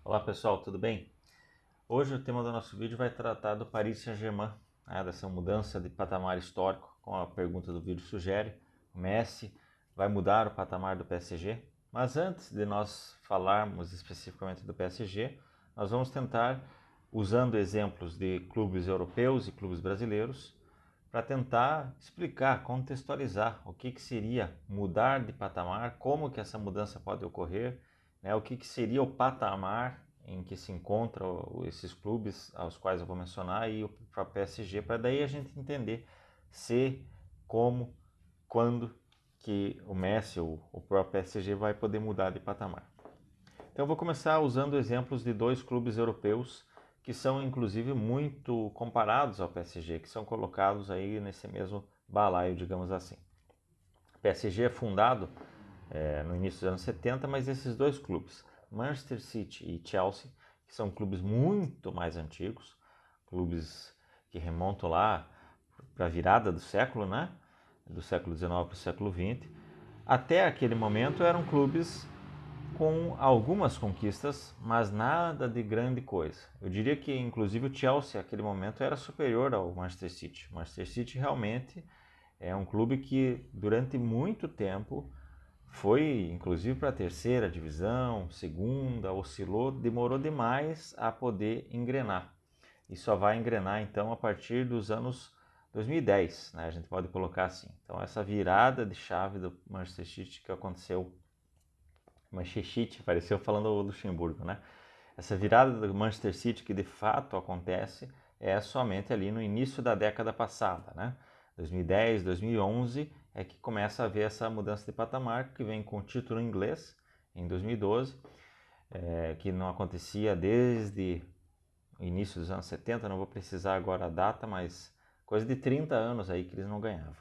Olá pessoal, tudo bem? Hoje o tema do nosso vídeo vai tratar do Paris Saint-Germain, dessa mudança de patamar histórico, como a pergunta do vídeo sugere. O Messi vai mudar o patamar do PSG, mas antes de nós falarmos especificamente do PSG, nós vamos tentar, usando exemplos de clubes europeus e clubes brasileiros, para tentar explicar, contextualizar o que seria mudar de patamar, como que essa mudança pode ocorrer, o que seria o patamar em que se encontram esses clubes aos quais eu vou mencionar e o próprio PSG, para daí a gente entender se, como, quando que o Messi ou o próprio PSG vai poder mudar de patamar. Então eu vou começar usando exemplos de dois clubes europeus que são inclusive muito comparados ao PSG, que são colocados aí nesse mesmo balaio, digamos assim. O PSG é fundado no início dos anos 70, mas esses dois clubes, Manchester City e Chelsea, que são clubes muito mais antigos, clubes que remontam lá para a virada do século, né? Do século XIX para o século XX, até aquele momento eram clubes com algumas conquistas, mas nada de grande coisa. Eu diria que, inclusive, o Chelsea, naquele momento, era superior ao Manchester City. O Manchester City realmente é um clube que, durante muito tempo, foi, inclusive, para a terceira divisão, segunda, oscilou, demorou demais a poder engrenar. E só vai engrenar, então, a partir dos anos 2010, né? A gente pode colocar assim. Então, essa virada de chave do Manchester City que aconteceu, Manchester City, pareceu falando o Luxemburgo, né? Essa virada do Manchester City que de fato acontece é somente ali no início da década passada, né? 2010, 2011 é que começa a haver essa mudança de patamar que vem com o título inglês em 2012, que não acontecia desde o início dos anos 70, não vou precisar agora a data, mas coisa de 30 anos aí que eles não ganhavam.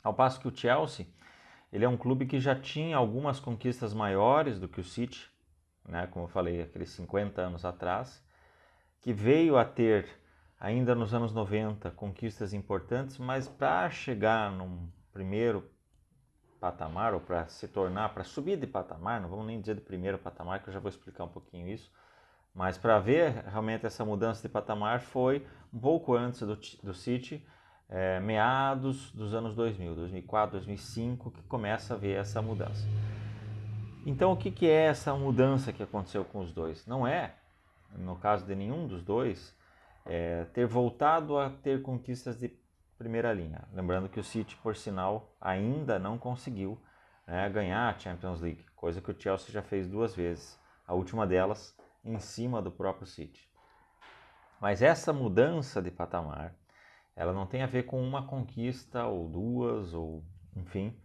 Ao passo que o Chelsea, ele é um clube que já tinha algumas conquistas maiores do que o City, né, como eu falei, aqueles 50 anos atrás, que veio a ter, ainda nos anos 90, conquistas importantes, mas para chegar num primeiro patamar, ou para se tornar, para subir de patamar, não vamos nem dizer de primeiro patamar, que eu já vou explicar um pouquinho isso, mas para ver realmente essa mudança de patamar foi um pouco antes do City, meados dos anos 2000, 2004, 2005, que começa a ver essa mudança. Então, o que é essa mudança que aconteceu com os dois? Não é, no caso de nenhum dos dois, ter voltado a ter conquistas de primeira linha. Lembrando que o City, por sinal, ainda não conseguiu ganhar a Champions League, coisa que o Chelsea já fez duas vezes, a última delas em cima do próprio City. Mas essa mudança de patamar, ela não tem a ver com uma conquista ou duas, ou enfim,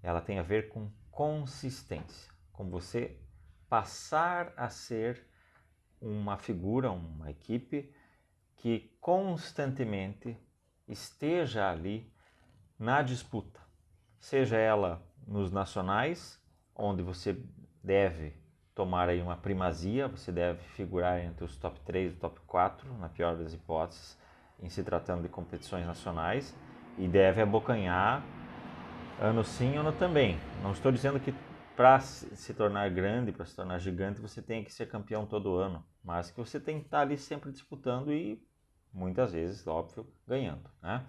ela tem a ver com consistência, com você passar a ser uma figura, uma equipe que constantemente esteja ali na disputa, seja ela nos nacionais, onde você deve tomar aí uma primazia, você deve figurar entre os top 3 e top 4, na pior das hipóteses, em se tratando de competições nacionais, e deve abocanhar ano sim, ano também. Não estou dizendo que para se tornar grande, para se tornar gigante, você tem que ser campeão todo ano, mas que você tem que estar ali sempre disputando e muitas vezes, óbvio, ganhando, né?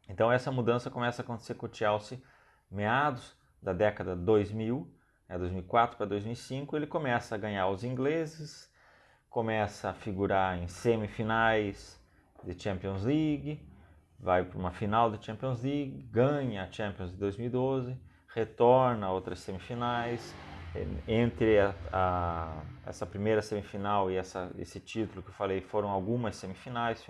Então essa mudança começa a acontecer com o Chelsea meados da década 2000, 2004 para 2005, ele começa a ganhar os ingleses, começa a figurar em semifinais de Champions League, vai para uma final da Champions League, ganha a Champions de 2012, retorna a outras semifinais. Entre essa primeira semifinal e esse título que eu falei, foram algumas semifinais,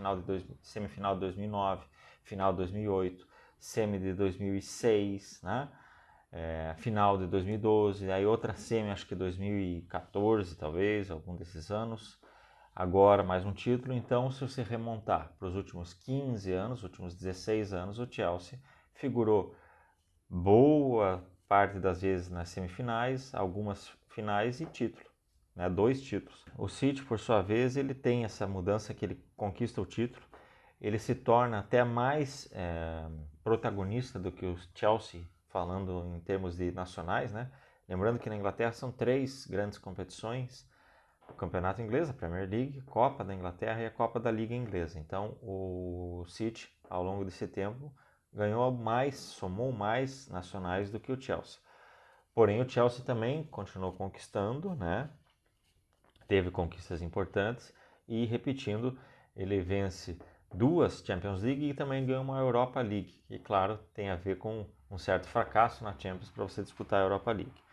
semifinal de 2009, final de 2008, semi de 2006, né? Final de 2012, aí outra semi, acho que 2014 talvez, algum desses anos. Agora mais um título, então se você remontar para os últimos 15 anos, últimos 16 anos, o Chelsea figurou boa parte das vezes nas semifinais, algumas finais e título, né? 2 títulos. O City, por sua vez, ele tem essa mudança que ele conquista o título, ele se torna até mais protagonista do que o Chelsea, falando em termos de nacionais, né? Lembrando que na Inglaterra são 3 grandes competições: o Campeonato Inglês, a Premier League, a Copa da Inglaterra e a Copa da Liga Inglesa. Então o City, ao longo desse tempo, ganhou mais, somou mais nacionais do que o Chelsea. Porém, o Chelsea também continuou conquistando, né? Teve conquistas importantes e, repetindo, ele vence 2 Champions League e também ganha uma Europa League, que, claro, tem a ver com um certo fracasso na Champions para você disputar a Europa League.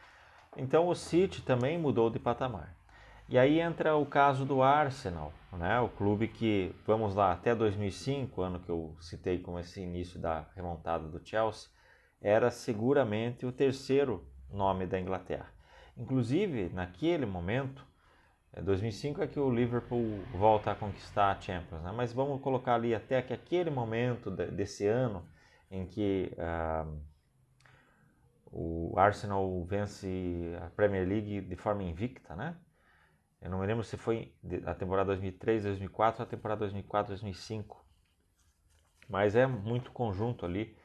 Então o City também mudou de patamar. E aí entra o caso do Arsenal, né? O clube que, vamos lá, até 2005, ano que eu citei como esse início da remontada do Chelsea, era seguramente o terceiro nome da Inglaterra. Inclusive, naquele momento, 2005 é que o Liverpool volta a conquistar a Champions, né? Mas vamos colocar ali até que aquele momento desse ano em que o Arsenal vence a Premier League de forma invicta, né? Eu não me lembro se foi a temporada 2003, 2004 ou a temporada 2004, 2005. Mas é muito conjunto ali,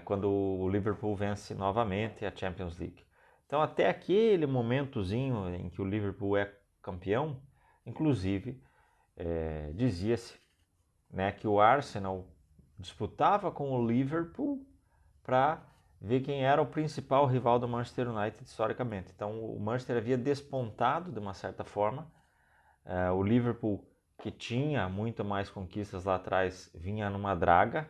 quando o Liverpool vence novamente a Champions League. Então até aquele momentozinho em que o Liverpool é campeão, inclusive dizia-se, né, que o Arsenal disputava com o Liverpool para ver quem era o principal rival do Manchester United historicamente. Então o Manchester havia despontado de uma certa forma. O Liverpool, que tinha muito mais conquistas lá atrás, vinha numa draga.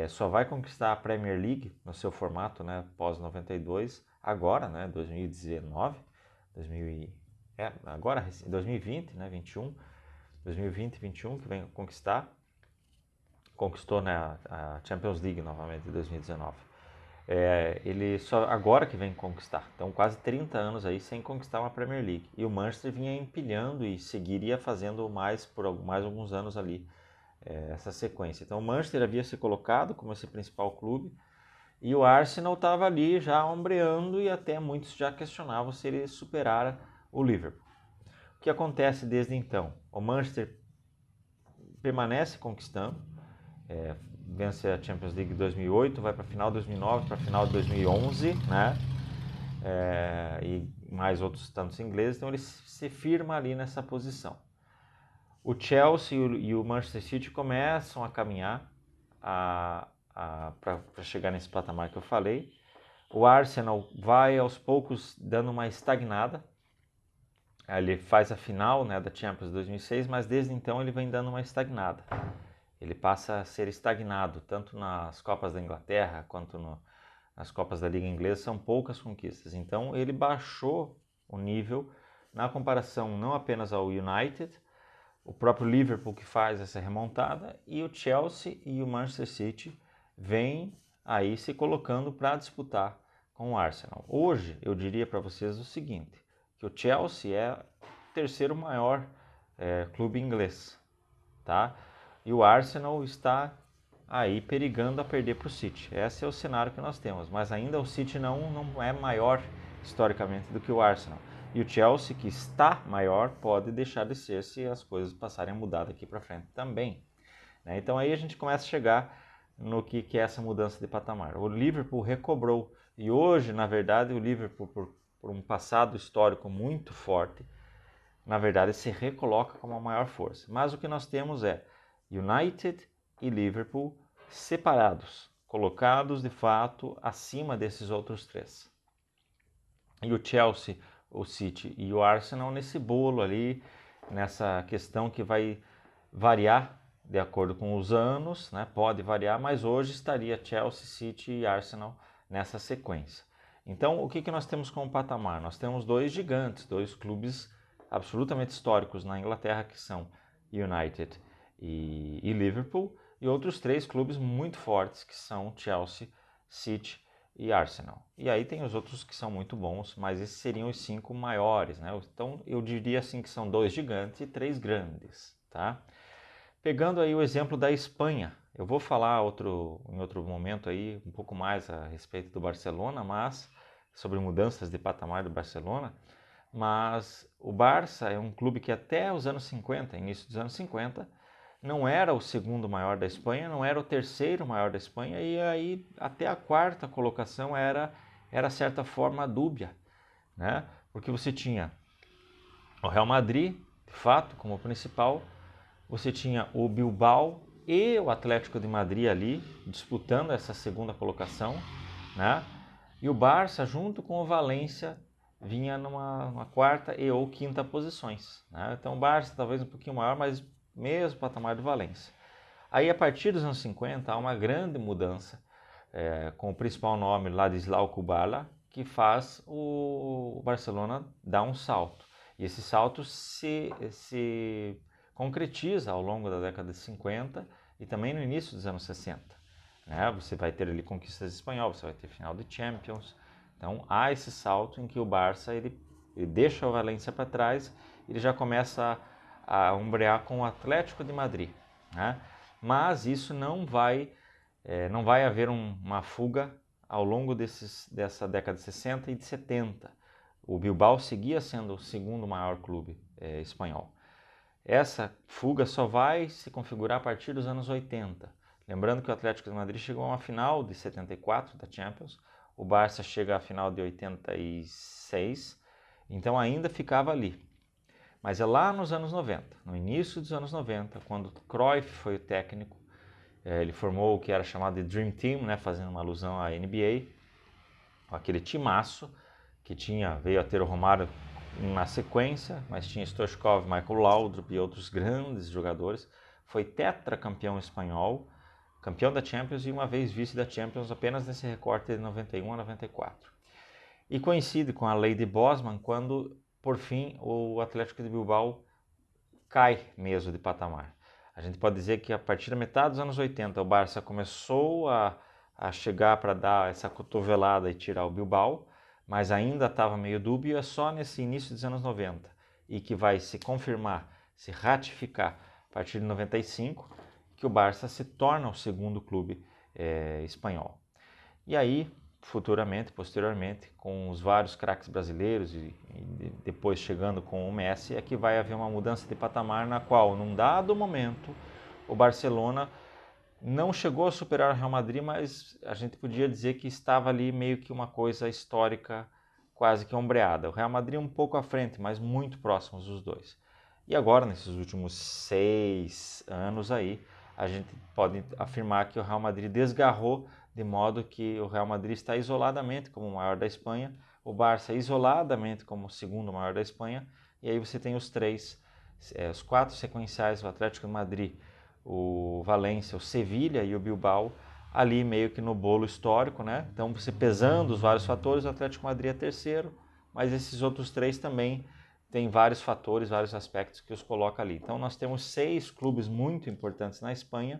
Só vai conquistar a Premier League no seu formato, né, pós 92, agora, né, 2019, agora 2020, né, 21, 2020, 21 que vem conquistar. Conquistou, né, a Champions League novamente em 2019. Ele só agora que vem conquistar. Então quase 30 anos aí sem conquistar uma Premier League. E o Manchester vinha empilhando e seguiria fazendo mais por mais alguns anos ali essa sequência. Então o Manchester havia se colocado como esse principal clube e o Arsenal estava ali já ombreando e até muitos já questionavam se ele superara o Liverpool. O que acontece desde então? O Manchester permanece conquistando, vence a Champions League 2008, vai para a final de 2009, para a final de 2011, né? E mais outros tantos ingleses, então ele se firma ali nessa posição. O Chelsea e o Manchester City começam a caminhar para chegar nesse patamar que eu falei. O Arsenal vai aos poucos dando uma estagnada. Ele faz a final, né, da Champions 2006, mas desde então ele vem dando uma estagnada. Ele passa a ser estagnado, tanto nas Copas da Inglaterra quanto nas Copas da Liga Inglesa, são poucas conquistas. Então ele baixou o nível na comparação não apenas ao United, o próprio Liverpool que faz essa remontada, e o Chelsea e o Manchester City vêm aí se colocando para disputar com o Arsenal. Hoje eu diria para vocês o seguinte, que o Chelsea é o terceiro maior clube inglês, tá? E o Arsenal está aí perigando a perder para o City. Esse é o cenário que nós temos, mas ainda o City não é maior historicamente do que o Arsenal. E o Chelsea, que está maior, pode deixar de ser se as coisas passarem a mudar daqui para frente também. Né? Então aí a gente começa a chegar no que é essa mudança de patamar. O Liverpool recobrou, e hoje, na verdade, o Liverpool, por um passado histórico muito forte, na verdade se recoloca como a maior força. Mas o que nós temos é United e Liverpool separados, colocados de fato acima desses outros 3. E o Chelsea, o City e o Arsenal nesse bolo ali, nessa questão que vai variar de acordo com os anos, né? Pode variar, mas hoje estaria Chelsea, City e Arsenal nessa sequência. Então, o que nós temos como patamar? Nós temos 2 gigantes, 2 clubes absolutamente históricos na Inglaterra, que são United e Liverpool, e outros 3 clubes muito fortes, que são Chelsea, City e Arsenal. E aí tem os outros que são muito bons, mas esses seriam os 5 maiores, né? Então eu diria assim que são 2 gigantes e 3 grandes, tá? Pegando aí o exemplo da Espanha, eu vou falar em outro momento aí um pouco mais a respeito do Barcelona, mas sobre mudanças de patamar do Barcelona, mas o Barça é um clube que até os anos 50, início dos anos 50, não era o segundo maior da Espanha, não era o terceiro maior da Espanha, e aí até a quarta colocação era era de certa forma dúbia, né? Porque você tinha o Real Madrid, de fato, como principal, você tinha o Bilbao e o Atlético de Madrid ali disputando essa segunda colocação, né? E o Barça, junto com o Valência, vinha numa quarta e ou quinta posições, né? Então o Barça talvez um pouquinho maior, mas mesmo patamar do Valência. Aí a partir dos anos 50 há uma grande mudança, com o principal nome Ladislau Kubala, que faz o Barcelona dar um salto. E esse salto se concretiza ao longo da década de 50 e também no início dos anos 60. Né? Você vai ter ali conquistas espanholas, você vai ter final de Champions. Então há esse salto em que o Barça ele deixa o Valência para trás, ele já começa a ombrear com o Atlético de Madrid. Né? Mas isso não vai haver uma fuga ao longo dessa década de 60 e de 70. O Bilbao seguia sendo o segundo maior clube espanhol. Essa fuga só vai se configurar a partir dos anos 80. Lembrando que o Atlético de Madrid chegou a uma final de 74 da Champions, o Barça chega à final de 86, então ainda ficava ali. Mas é lá nos anos 90, no início dos anos 90, quando Cruyff foi o técnico, ele formou o que era chamado de Dream Team, né, fazendo uma alusão à NBA, aquele timaço que veio a ter o Romário na sequência, mas tinha Stoichkov, Michael Laudrup e outros grandes jogadores. Foi tetracampeão espanhol, campeão da Champions e uma vez vice da Champions apenas nesse recorte de 91 a 94. E coincide com a lei de Bosman quando, por fim, o Atlético de Bilbao cai mesmo de patamar. A gente pode dizer que a partir da metade dos anos 80 o Barça começou a chegar para dar essa cotovelada e tirar o Bilbao, mas ainda estava meio dúbio, é só nesse início dos anos 90 e que vai se confirmar, se ratificar a partir de 95, que o Barça se torna o segundo clube espanhol. E aí, posteriormente, com os vários craques brasileiros e depois chegando com o Messi, é que vai haver uma mudança de patamar na qual, num dado momento, o Barcelona não chegou a superar o Real Madrid, mas a gente podia dizer que estava ali meio que uma coisa histórica quase que ombreada. O Real Madrid um pouco à frente, mas muito próximos os dois. E agora, nesses últimos 6 anos aí, a gente pode afirmar que o Real Madrid desgarrou, de modo que o Real Madrid está isoladamente como o maior da Espanha, o Barça isoladamente como o segundo maior da Espanha, e aí você tem os 4 sequenciais, o Atlético de Madrid, o Valência, o Sevilha e o Bilbao, ali meio que no bolo histórico, né? Então você pesando os vários fatores, o Atlético de Madrid é terceiro, mas esses outros 3 também tem vários fatores, vários aspectos que os coloca ali. Então nós temos 6 clubes muito importantes na Espanha,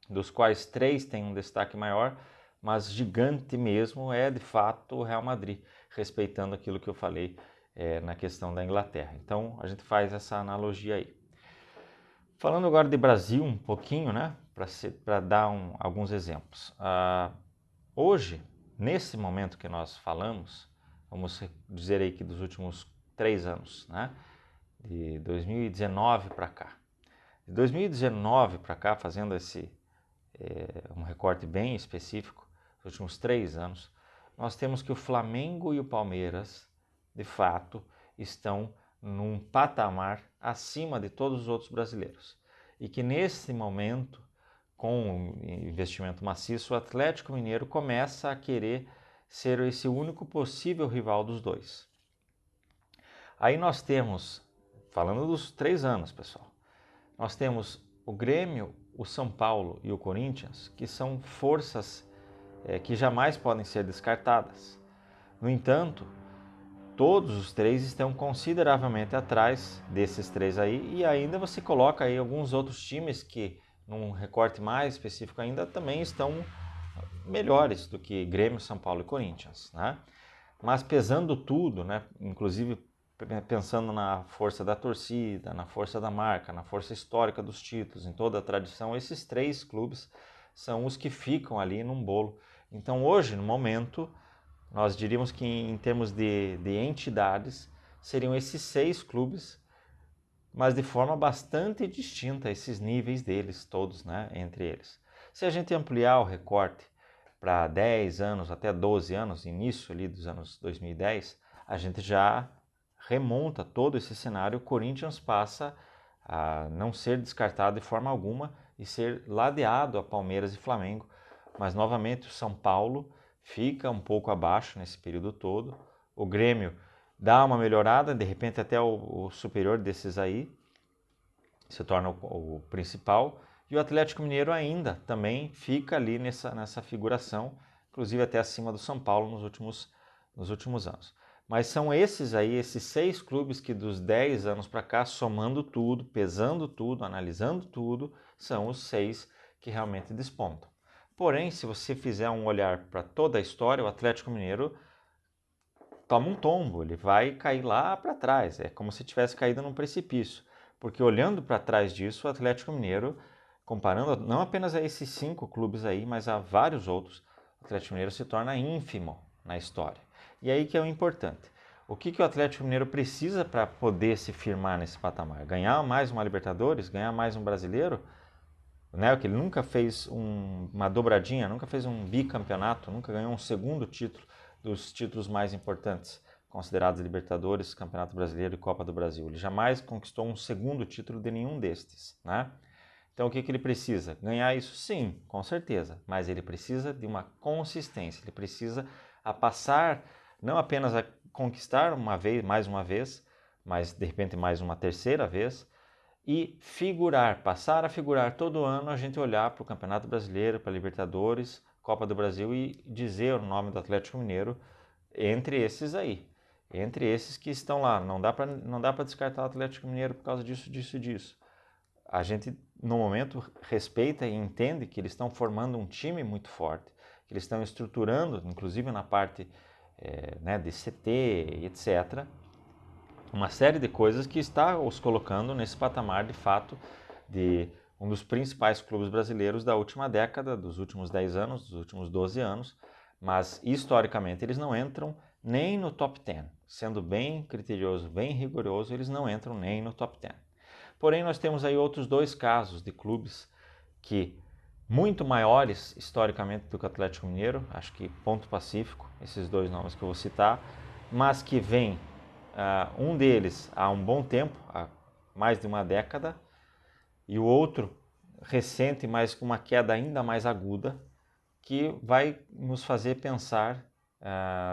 dos quais 3 têm um destaque maior, mas gigante mesmo é de fato o Real Madrid, respeitando aquilo que eu falei na questão da Inglaterra. Então a gente faz essa analogia aí. Falando agora de Brasil um pouquinho, né, para dar alguns exemplos. Hoje, nesse momento que nós falamos, vamos dizer aí que dos últimos 3 anos, né, de 2019 para cá. De 2019 para cá, fazendo um recorte bem específico, dos últimos 3 anos, nós temos que o Flamengo e o Palmeiras, de fato, estão num patamar acima de todos os outros brasileiros. E que nesse momento, com o investimento maciço, o Atlético Mineiro começa a querer ser esse único possível rival dos dois. Aí nós temos, falando dos 3 anos, pessoal, nós temos o Grêmio, o São Paulo e o Corinthians, que são forças que jamais podem ser descartadas. No entanto, todos os 3 estão consideravelmente atrás desses 3 aí, e ainda você coloca aí alguns outros times que, num recorte mais específico ainda, também estão melhores do que Grêmio, São Paulo e Corinthians, né? Mas pesando tudo, né, inclusive pensando na força da torcida, na força da marca, na força histórica dos títulos, em toda a tradição, esses 3 clubes são os que ficam ali num bolo. Então hoje, no momento, nós diríamos que em termos de entidades, seriam esses 6 clubes, mas de forma bastante distinta, esses níveis deles todos, né, entre eles. Se a gente ampliar o recorte para 10 anos, até 12 anos, início ali dos anos 2010, a gente já remonta todo esse cenário. O Corinthians passa a não ser descartado de forma alguma e ser ladeado a Palmeiras e Flamengo, mas novamente o São Paulo fica um pouco abaixo nesse período todo. O Grêmio dá uma melhorada, de repente até o superior desses aí se torna o principal, e o Atlético Mineiro ainda também fica ali nessa figuração, inclusive até acima do São Paulo nos últimos anos. Mas são esses aí, esses 6 clubes que dos 10 anos para cá, somando tudo, pesando tudo, analisando tudo, são os 6 que realmente despontam. Porém, se você fizer um olhar para toda a história, o Atlético Mineiro toma um tombo, ele vai cair lá para trás, é como se tivesse caído num precipício. Porque olhando para trás disso, o Atlético Mineiro, comparando não apenas a esses 5 clubes aí, mas a vários outros, o Atlético Mineiro se torna ínfimo na história. E aí que é o importante. O que o Atlético Mineiro precisa para poder se firmar nesse patamar? Ganhar mais uma Libertadores? Ganhar mais um Brasileiro? Né? Que ele nunca fez uma dobradinha, nunca fez um bicampeonato, nunca ganhou um segundo título dos títulos mais importantes, considerados Libertadores, Campeonato Brasileiro e Copa do Brasil. Ele jamais conquistou um segundo título de nenhum destes, né? Então o que ele precisa? Ganhar isso sim, com certeza, mas ele precisa de uma consistência, ele precisa passar, não apenas a conquistar uma vez, mais uma vez, mas de repente mais uma terceira vez, e figurar, passar a figurar todo ano, a gente olhar para o Campeonato Brasileiro, para a Libertadores, Copa do Brasil e dizer o nome do Atlético Mineiro entre esses aí, entre esses que estão lá. Não dá para descartar o Atlético Mineiro por causa disso, disso e disso. A gente, no momento, respeita e entende que eles estão formando um time muito forte, que eles estão estruturando, inclusive na parte né, de CT, etc., uma série de coisas que está os colocando nesse patamar, de fato, de um dos principais clubes brasileiros da última década, dos últimos 10 anos, dos últimos 12 anos, mas historicamente eles não entram nem no top 10. Sendo bem criterioso, bem rigoroso, eles não entram nem no top 10. Porém, nós temos aí outros 2 casos de clubes que muito maiores historicamente do que o Atlético Mineiro, acho que Ponto Pacífico, esses 2 nomes que eu vou citar, mas que vem um deles há um bom tempo, há mais de uma década, e o outro recente, mas com uma queda ainda mais aguda, que vai nos fazer pensar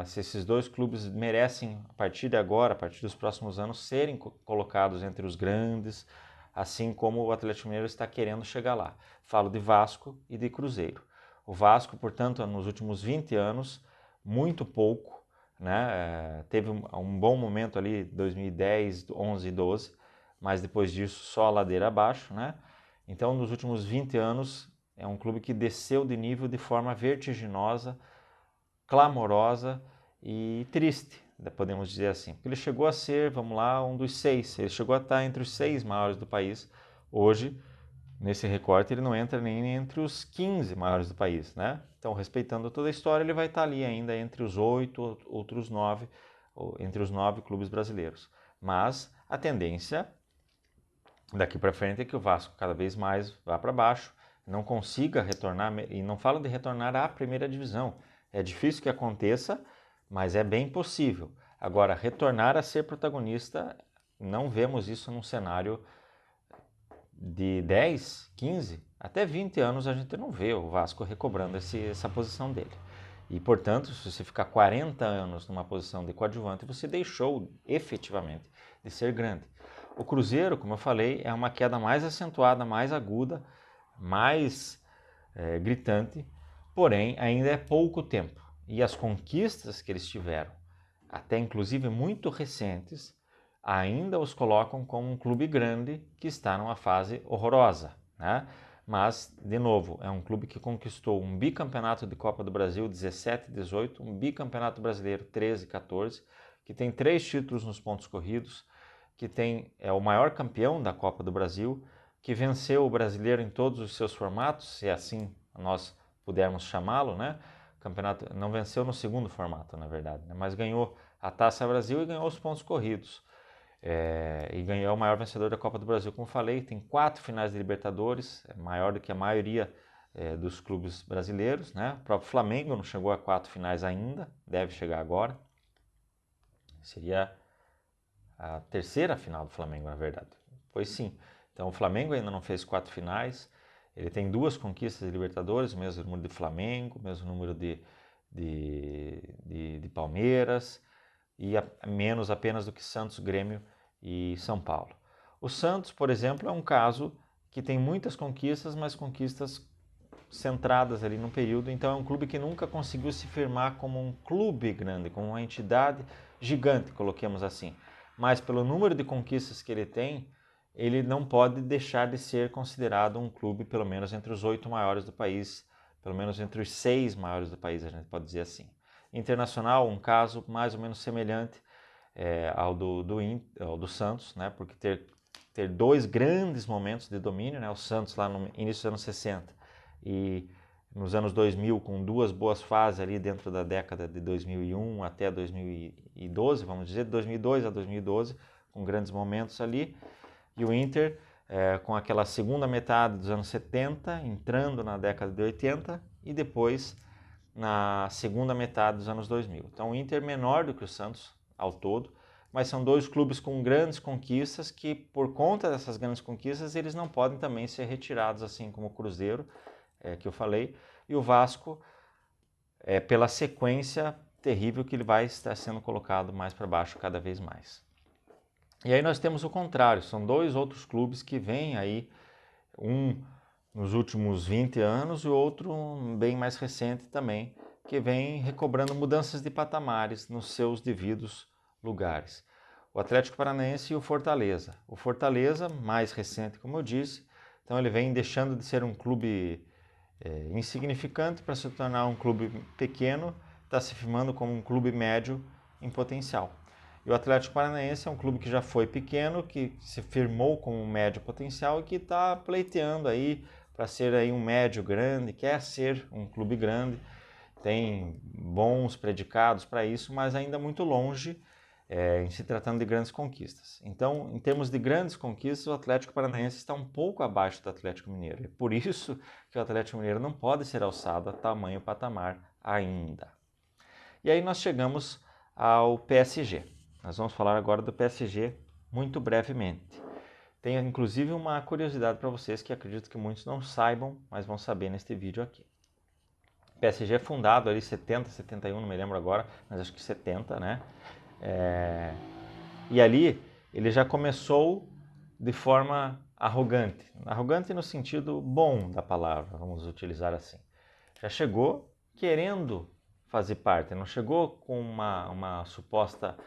se esses 2 clubes merecem, a partir de agora, a partir dos próximos anos, serem colocados entre os grandes, assim como o Atlético Mineiro está querendo chegar lá. Falo de Vasco e de Cruzeiro. O Vasco, portanto, nos últimos 20 anos, muito pouco, né? Teve um bom momento ali, 2010, 11 e 12, mas depois disso só a ladeira abaixo, né? Então, nos últimos 20 anos, é um clube que desceu de nível de forma vertiginosa, clamorosa e triste, podemos dizer assim. Porque ele chegou a ser, vamos lá, um dos 6, ele chegou a estar entre os 6 maiores do país. Hoje, nesse recorte, ele não entra nem entre os 15 maiores do país, né? Então, respeitando toda a história, ele vai estar ali ainda entre os 8, outros 9, entre os 9 clubes brasileiros. Mas a tendência daqui para frente é que o Vasco cada vez mais vá para baixo, não consiga retornar, e não falo de retornar à primeira divisão. É difícil que aconteça, mas é bem possível. Agora, retornar a ser protagonista, não vemos isso num cenário de 10, 15, até 20 anos a gente não vê o Vasco recobrando essa posição dele. E, portanto, se você ficar 40 anos numa posição de coadjuvante, você deixou efetivamente de ser grande. O Cruzeiro, como eu falei, é uma queda mais acentuada, mais aguda, mais gritante, porém ainda é pouco tempo. E as conquistas que eles tiveram, até inclusive muito recentes, ainda os colocam como um clube grande que está numa fase horrorosa, né? Mas, de novo, é um clube que conquistou um bicampeonato de Copa do Brasil 17 e 18, um bicampeonato brasileiro 13 e 14, que tem 3 títulos nos pontos corridos, que é o maior campeão da Copa do Brasil, que venceu o brasileiro em todos os seus formatos, se assim nós pudermos chamá-lo, né? O campeonato não venceu no segundo formato, na verdade, né? Mas ganhou a Taça Brasil e ganhou os pontos corridos. E ganhou o maior vencedor da Copa do Brasil, como falei, tem 4 finais de Libertadores, é maior do que a maioria dos clubes brasileiros, né? O próprio Flamengo não chegou a 4 finais ainda, deve chegar agora. Seria a terceira final do Flamengo, na verdade. Pois sim. Então o Flamengo ainda não fez 4 finais. Ele tem 2 conquistas de Libertadores, o mesmo número de Flamengo, o mesmo número de Palmeiras, e menos apenas do que Santos, Grêmio e São Paulo. O Santos, por exemplo, é um caso que tem muitas conquistas, mas conquistas centradas ali no período, então é um clube que nunca conseguiu se firmar como um clube grande, como uma entidade gigante, coloquemos assim. Mas pelo número de conquistas que ele tem, ele não pode deixar de ser considerado um clube, pelo menos entre os 8 maiores do país, pelo menos entre os 6 maiores do país, a gente pode dizer assim. Internacional, um caso mais ou menos semelhante ao do Santos, né? Porque ter 2 grandes momentos de domínio, né? O Santos lá no início dos anos 60 e nos anos 2000 com 2 boas fases ali dentro da década de 2001 até 2012, vamos dizer, de 2002 a 2012, com grandes momentos ali, e o Inter com aquela segunda metade dos anos 70, entrando na década de 80 e depois na segunda metade dos anos 2000. Então o Inter menor do que o Santos ao todo, mas são 2 clubes com grandes conquistas que, por conta dessas grandes conquistas, eles não podem também ser retirados, assim como o Cruzeiro, que eu falei, e o Vasco, pela sequência terrível que ele vai estar sendo colocado mais para baixo cada vez mais. E aí nós temos o contrário, são 2 outros clubes que vêm aí, um nos últimos 20 anos e o outro bem mais recente também, que vem recobrando mudanças de patamares nos seus devidos lugares. O Atlético Paranaense e o Fortaleza. O Fortaleza, mais recente, como eu disse, então ele vem deixando de ser um clube insignificante para se tornar um clube pequeno, está se firmando como um clube médio em potencial. E o Atlético Paranaense é um clube que já foi pequeno, que se firmou como um médio potencial e que está pleiteando aí para ser aí um médio grande, quer ser um clube grande, tem bons predicados para isso, mas ainda muito longe em se tratando de grandes conquistas. Então, em termos de grandes conquistas, o Atlético Paranaense está um pouco abaixo do Atlético Mineiro. É por isso que o Atlético Mineiro não pode ser alçado a tamanho patamar ainda. E aí nós chegamos ao PSG. Nós vamos falar agora do PSG muito brevemente. Tem inclusive uma curiosidade para vocês que acredito que muitos não saibam, mas vão saber neste vídeo aqui. O PSG é fundado ali 70, 71, não me lembro agora, mas acho que 70, né? E ali ele já começou de forma arrogante. Arrogante no sentido bom da palavra, vamos utilizar assim. Já chegou querendo fazer parte, não chegou com uma suposta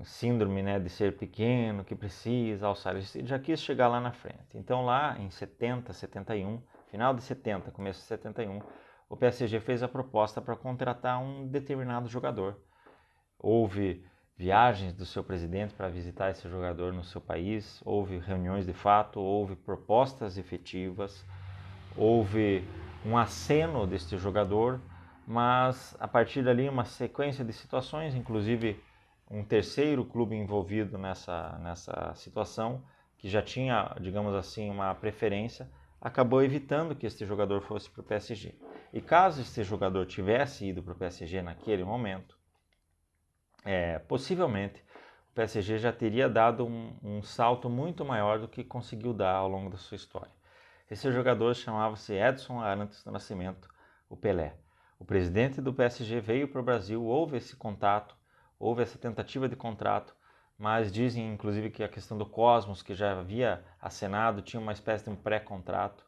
síndrome, né, de ser pequeno, que precisa alçar, ele já quis chegar lá na frente. Então lá em 70, 71, final de 70, começo de 71, o PSG fez a proposta para contratar um determinado jogador. Houve viagens do seu presidente para visitar esse jogador no seu país, houve reuniões de fato, houve propostas efetivas, houve um aceno deste jogador, mas a partir dali uma sequência de situações, inclusive um terceiro clube envolvido nessa situação, que já tinha, digamos assim, uma preferência, acabou evitando que este jogador fosse para o PSG. E caso este jogador tivesse ido para o PSG naquele momento, possivelmente o PSG já teria dado um salto muito maior do que conseguiu dar ao longo da sua história. Esse jogador chamava-se Edson Arantes do Nascimento, o Pelé. O presidente do PSG veio para o Brasil, houve esse contato, houve essa tentativa de contrato, mas dizem inclusive que a questão do Cosmos, que já havia acenado, tinha uma espécie de um pré-contrato.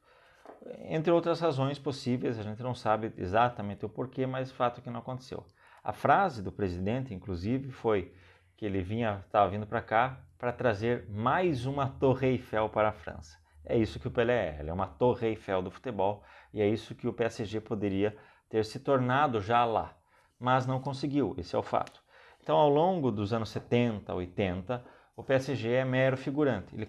Entre outras razões possíveis, a gente não sabe exatamente o porquê, mas o fato é que não aconteceu. A frase do presidente, inclusive, foi que ele estava vindo para cá para trazer mais uma Torre Eiffel para a França. É isso que o Pelé é, ele é uma Torre Eiffel do futebol e é isso que o PSG poderia ter se tornado já lá, mas não conseguiu, esse é o fato. Então, ao longo dos anos 70, 80, o PSG é mero figurante. Ele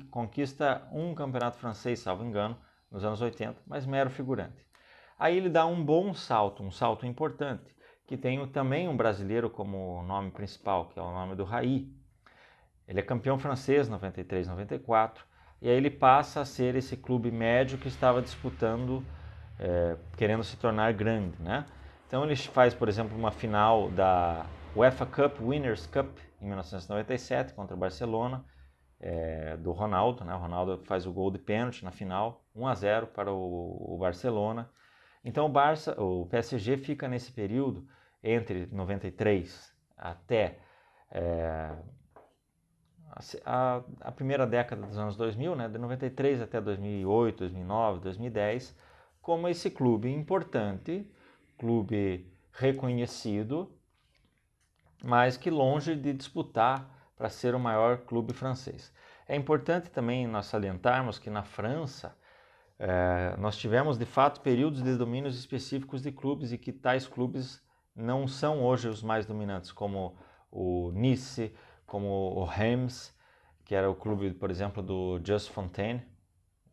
conquista um campeonato francês, salvo engano, nos anos 80, mas mero figurante. Aí ele dá um bom salto, um salto importante, que tem também um brasileiro como nome principal, que é o nome do Raí. Ele é campeão francês 93, 94, e aí ele passa a ser esse clube médio que estava disputando, querendo se tornar grande, né? Então ele faz, por exemplo, uma final da UEFA Cup, Winners' Cup, em 1997, contra o Barcelona, do Ronaldo, né? O Ronaldo faz o gol de pênalti na final, 1-0 para o Barcelona. Então o PSG fica nesse período entre 93 até a primeira década dos anos 2000, né, de 93 até 2008, 2009, 2010, como esse clube importante, clube reconhecido, mas que longe de disputar para ser o maior clube francês. É importante também nós salientarmos que na França nós tivemos de fato períodos de domínios específicos de clubes e que tais clubes não são hoje os mais dominantes, como o Nice, como o Reims, que era o clube, por exemplo, do Just Fontaine,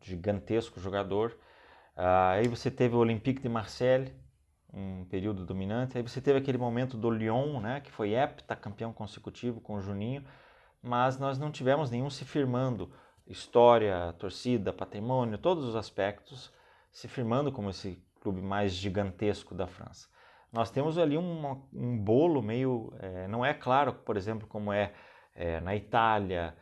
gigantesco jogador. Aí você teve o Olympique de Marseille, um período dominante. Aí você teve aquele momento do Lyon, né, que foi heptacampeão consecutivo com o Juninho, mas nós não tivemos nenhum se firmando, história, torcida, patrimônio, todos os aspectos se firmando como esse clube mais gigantesco da França. Nós temos ali um bolo meio, não é claro, por exemplo, como na Itália,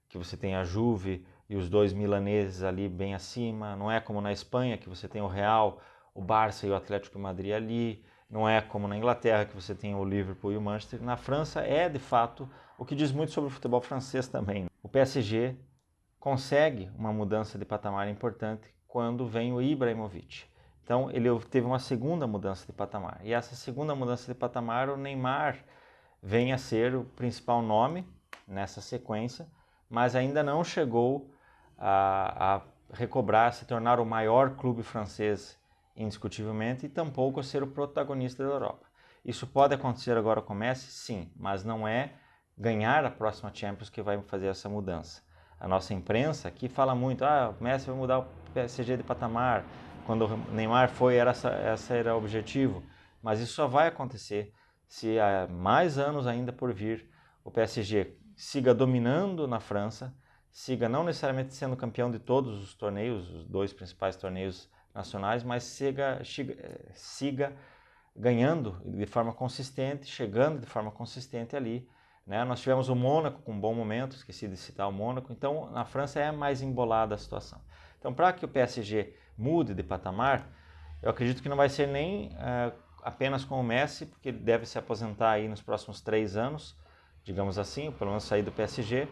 que você tem a Juve e os dois milaneses ali bem acima, não é como na Espanha, que você tem o Real, o Barça e o Atlético de Madrid ali, não é como na Inglaterra, que você tem o Liverpool e o Manchester. Na França é, de fato, o que diz muito sobre o futebol francês também. O PSG consegue uma mudança de patamar importante quando vem o Ibrahimovic. Então ele teve uma segunda mudança de patamar. E essa segunda mudança de patamar, o Neymar vem a ser o principal nome nessa sequência, mas ainda não chegou a recobrar, se tornar o maior clube francês indiscutivelmente e tampouco ser o protagonista da Europa. Isso pode acontecer agora com o Messi? Sim, mas não é ganhar a próxima Champions que vai fazer essa mudança. A nossa imprensa aqui fala muito, o Messi vai mudar o PSG de patamar, quando o Neymar foi, esse era o objetivo, mas isso só vai acontecer se há mais anos ainda por vir o PSG siga dominando na França, siga não necessariamente sendo campeão de todos os torneios, os dois principais torneios nacionais, mas siga ganhando de forma consistente, chegando de forma consistente ali. Né? Nós tivemos o Mônaco com um bom momento, esqueci de citar o Mônaco, então na França é mais embolada a situação. Então para que o PSG mude de patamar, eu acredito que não vai ser nem apenas com o Messi, porque ele deve se aposentar aí nos próximos 3 anos, digamos assim, pelo menos sair do PSG.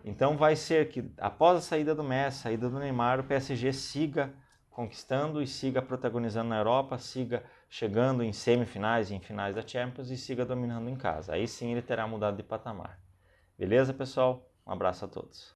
Então vai ser que após a saída do Messi, a saída do Neymar, o PSG siga conquistando e siga protagonizando na Europa, siga chegando em semifinais e em finais da Champions e siga dominando em casa. Aí sim ele terá mudado de patamar. Beleza, pessoal? Um abraço a todos.